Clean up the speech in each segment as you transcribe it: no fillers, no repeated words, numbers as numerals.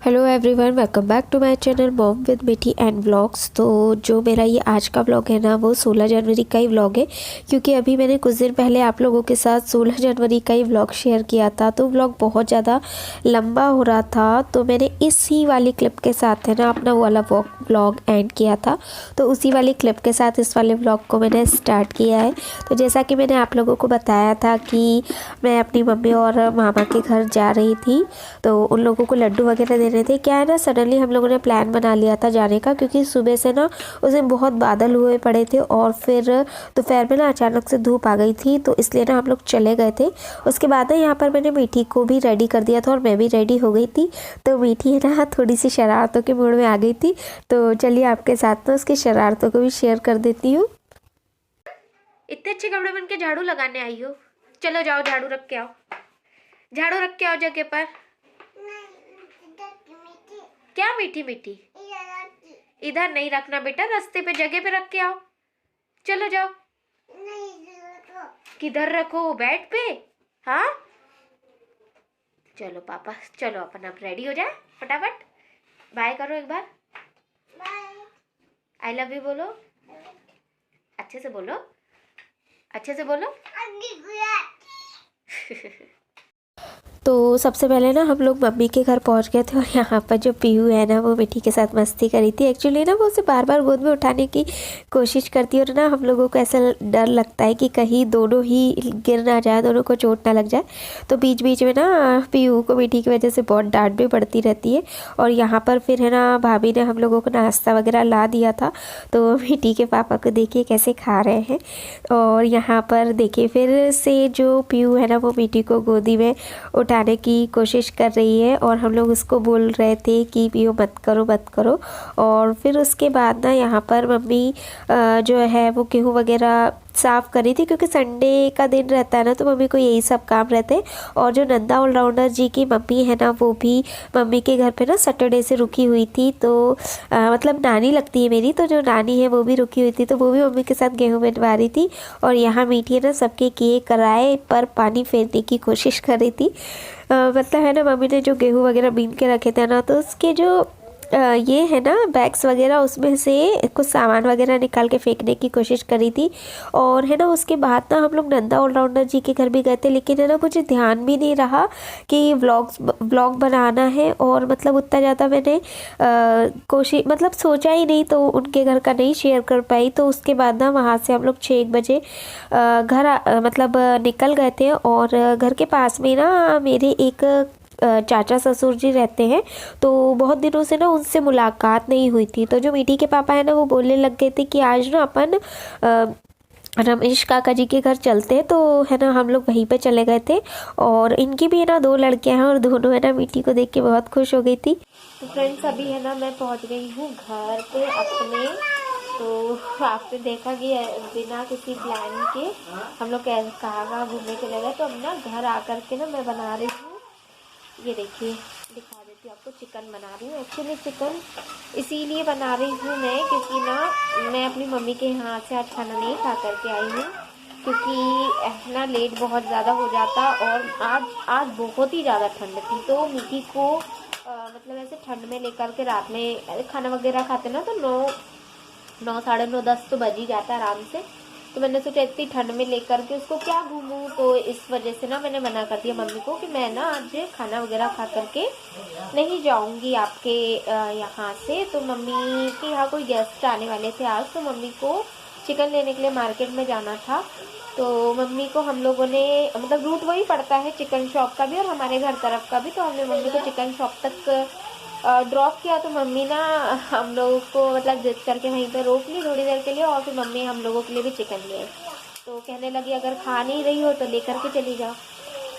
Hello everyone, welcome back to my channel mom with Mithi and vlogs. तो जो मेरा ये आज का व्लॉग है ना, वो 16 जनवरी का ही व्लॉग है, क्योंकि अभी मैंने कुछ दिन पहले आप लोगों के साथ 16 जनवरी का ही व्लॉग शेयर किया था। तो व्लॉग बहुत ज़्यादा लंबा हो रहा था, तो मैंने इसी वाली क्लिप के साथ है ना अपना वो वाला व्लॉग एंड किया था। तो उसी वाली क्लिप के साथ इस वाले व्लॉग को मैंने स्टार्ट किया है। तो जैसा कि मैंने आप लोगों को बताया था कि मैं अपनी मम्मी और मामा के घर जा रही थी, तो उन लोगों को लड्डू वगैरह दे रहे थे। क्या है ना, सडनली हम लोगों ने प्लान बना लिया था जाने का, क्योंकि सुबह से ना उस दिन बहुत बादल हुए पड़े थे और फिर दोपहर में ना अचानक से धूप आ गई थी, तो इसलिए ना हम लोग चले गए थे। उसके बाद ना यहाँ पर मैंने मीठी को भी रेडी कर दिया था और मैं भी रेडी हो गई थी। तो मीठी है ना थोड़ी सी शरारतों के मूड में आ गई थी, तो चलिए आपके साथ ना उसकी शरारतों को भी शेयर कर देती हूँ। इतने अच्छे कपड़े बन के झाड़ू लगाने आई हो, चलो जाओ झाड़ू रख के आओ, झाड़ू रख के आओ जगह पर। क्या मीठी मीठी? इधर नहीं रखना बेटा, रास्ते पे जगह पे रख के आओ, चलो जाओ। किधर रखो? बेड पे? हाँ चलो पापा, चलो अपन अब रेडी हो जाए फटाफट। बाय करो एक बार, आई लव यू बोलो, अच्छे से बोलो, अच्छे से बोलो। तो सबसे पहले ना हम लोग मम्मी के घर पहुंच गए थे और यहाँ पर जो पीहू है ना, वो मिठी के साथ मस्ती करी थी। एक्चुअली ना वो उसे बार बार गोद में उठाने की कोशिश करती है और ना हम लोगों को ऐसा डर लगता है कि कहीं दोनों ही गिर ना जाए, दोनों को चोट ना लग जाए। तो बीच बीच में ना पीहू को मिठी की वजह से बहुत डांट भी पड़ती रहती है। और यहाँ पर फिर है ना भाभी ने हम लोगों को नाश्ता वगैरह ला दिया था, तो मिठी के पापा को देखिए कैसे खा रहे हैं। और यहाँ पर देखिए फिर से जो पीहू है ना, वो मिठी को गोदी में उठाने की कोशिश कर रही है और हम लोग उसको बोल रहे थे कि पियो मत करो मत करो। और फिर उसके बाद ना यहाँ पर मम्मी जो है वो गेहूँ वगैरह साफ़ करी थी, क्योंकि संडे का दिन रहता है ना, तो मम्मी को यही सब काम रहते हैं। और जो नंदा ऑलराउंडर जी की मम्मी है ना, वो भी मम्मी के घर पे ना सैटरडे से रुकी हुई थी। तो मतलब नानी लगती है मेरी, तो जो नानी है वो भी रुकी हुई थी, तो वो भी मम्मी के साथ गेहूँ बनवा रही थी। और यहाँ मीठी है ना सबके किए कराए पर पानी फेरने की कोशिश कर रही थी। मतलब है ना, मम्मी ने जो गेहूँ वगैरह बीन के रखे थे ना, तो उसके जो ये है ना बैग्स वगैरह, उसमें से कुछ सामान वगैरह निकाल के फेंकने की कोशिश करी थी। और है ना उसके बाद ना हम लोग नंदा ऑलराउंडर जी के घर भी गए थे, लेकिन है ना मुझे ध्यान भी नहीं रहा कि व्लॉग बनाना है, और मतलब उतना ज़्यादा मैंने कोशिश मतलब सोचा ही नहीं, तो उनके घर का नहीं शेयर कर पाई। तो उसके बाद ना वहाँ से हम लोग 6 बजे मतलब निकल गए थे। और घर के पास में ना मेरे एक चाचा ससुर जी रहते हैं, तो बहुत दिनों से ना उनसे मुलाकात नहीं हुई थी। तो जो मीठी के पापा है ना, वो बोलने लग गए थे कि आज ना अपन रमेश काका जी के घर चलते हैं। तो है ना हम लोग वहीं पे चले गए थे। और इनकी भी है ना 2 लड़कियां हैं, और दोनों है ना मीठी को देख के बहुत खुश हो गई थी। तो फ्रेंड्स अभी है ना मैं पहुंच गई हूँ घर पे अपने। तो आपने देखा कि बिना किसी प्लान के हम लोग कहाँ घूमने चले गए। तो अब ना घर आकर के ना मैं बना रही हूँ, ये देखिए दिखा देती हूँ आपको, चिकन बना रही हूँ। एक्चुअली चिकन इसीलिए बना रही हूँ मैं, क्योंकि ना मैं अपनी मम्मी के हाथ से आज खाना नहीं खा करके आई हूँ, क्योंकि ना लेट बहुत ज़्यादा हो जाता। और आज बहुत ही ज़्यादा ठंड थी, तो मीठी को मतलब ऐसे ठंड में लेकर के रात में खाना वगैरह खाते ना, तो 9 साढ़े 9 10 तो बज ही जाता है आराम से। तो मैंने सोचा इतनी ठंड में लेकर के उसको क्या घूमूं, तो इस वजह से ना मैंने मना कर दिया मम्मी को कि मैं ना आज खाना वगैरह खा करके नहीं जाऊंगी आपके यहाँ से। तो मम्मी के यहाँ कोई गेस्ट आने वाले थे आज, तो मम्मी को चिकन लेने के लिए मार्केट में जाना था। तो मम्मी को हम लोगों ने मतलब रूट वही पड़ता है चिकन शॉप का भी और हमारे घर तरफ का भी, तो हमने मम्मी को चिकन शॉप तक ड्रॉप किया। तो मम्मी ना हम लोगों को मतलब जिद करके वहीं पे रोक ली थोड़ी देर के लिए, और फिर मम्मी हम लोगों के लिए भी चिकन ले आई। तो कहने लगी अगर खा नहीं रही हो तो लेकर के चली जाओ।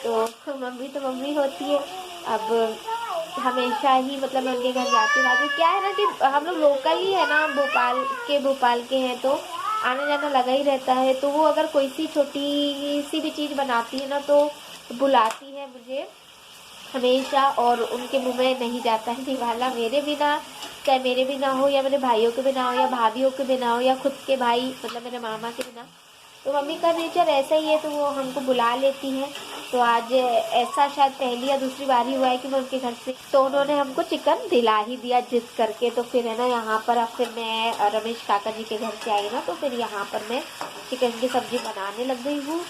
तो मम्मी तो मम्मी होती है। अब हमेशा ही मतलब मैं उनके घर जाती रहती। क्या है ना कि हम लोग लोकल ही है ना, भोपाल के हैं, तो आने जाना लगा ही रहता है। तो वो अगर कोई सी छोटी सी भी चीज़ बनाती है ना, तो बुलाती है मुझे हमेशा, और उनके मुंह में नहीं जाता है निवाला मेरे बिना, चाहे मेरे बिना हो या मेरे भाइयों के बिना हो या भाभीयों के बिना हो या खुद के भाई मतलब मेरे मामा के बिना। तो मम्मी का नेचर ऐसा ही है, तो वो हमको बुला लेती हैं। तो आज ऐसा शायद पहली या दूसरी बार ही हुआ है कि मैं उनके घर से, तो उन्होंने हमको चिकन दिला ही दिया जिद करके। तो फिर है ना यहाँ पर अब फिर मैं रमेश काका जी के घर से आई ना, तो फिर यहाँ पर मैं चिकन की सब्ज़ी बनाने लग गई हूँ।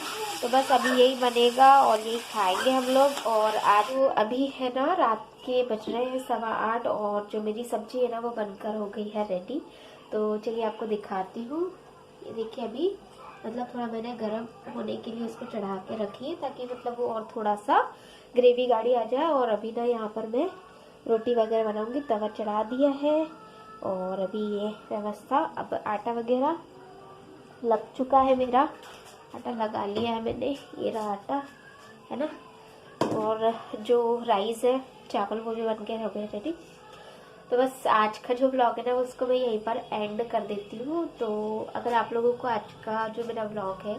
तो बस अभी यही बनेगा और यही खाएंगे हम लोग। और आज तो अभी है ना रात के बज रहे हैं 8:15 और जो मेरी सब्ज़ी है ना वो बनकर हो गई है रेडी। तो चलिए आपको दिखाती हूँ। ये देखिए अभी मतलब थोड़ा मैंने गर्म होने के लिए इसको चढ़ा के रखी है, ताकि मतलब वो और थोड़ा सा ग्रेवी गाढ़ी आ जाए। और अभी ना यहाँ पर मैं रोटी वगैरह बनाऊंगी, तवा चढ़ा दिया है। और अभी ये व्यवस्था, अब आटा वगैरह लग चुका है मेरा, आटा लगा लिया है मैंने, ये रहा आटा है ना। और जो राइस है, चावल, वो भी बन के हो गए रेडी। तो बस आज का जो ब्लॉग है ना उसको मैं यहीं पर एंड कर देती हूँ। तो अगर आप लोगों को आज का जो मेरा ब्लॉग है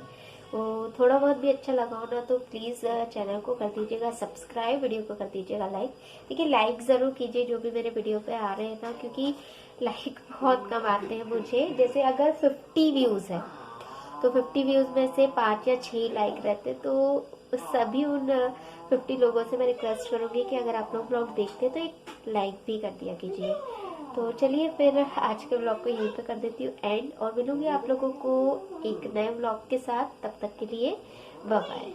वो थोड़ा बहुत भी अच्छा लगा हो ना, तो प्लीज़ चैनल को कर दीजिएगा सब्सक्राइब, वीडियो को कर दीजिएगा लाइक। देखिए लाइक ज़रूर कीजिए जो भी मेरे वीडियो पे आ रहे हैं ना, क्योंकि लाइक बहुत कम आते हैं मुझे। जैसे अगर 50 व्यूज़ है तो 50 व्यूज़ में से 5 या 6 लाइक रहते, तो सभी उन 50 लोगों से मैं रिक्वेस्ट करूँगी कि अगर आप लोग ब्लॉग देखते हैं तो एक लाइक भी कर दिया कीजिए। तो चलिए फिर आज के ब्लॉग को यहीं पे कर देती हूँ एंड, और मिलूंगी आप लोगों को एक नए ब्लॉग के साथ। तब तक के लिए बाय बाय।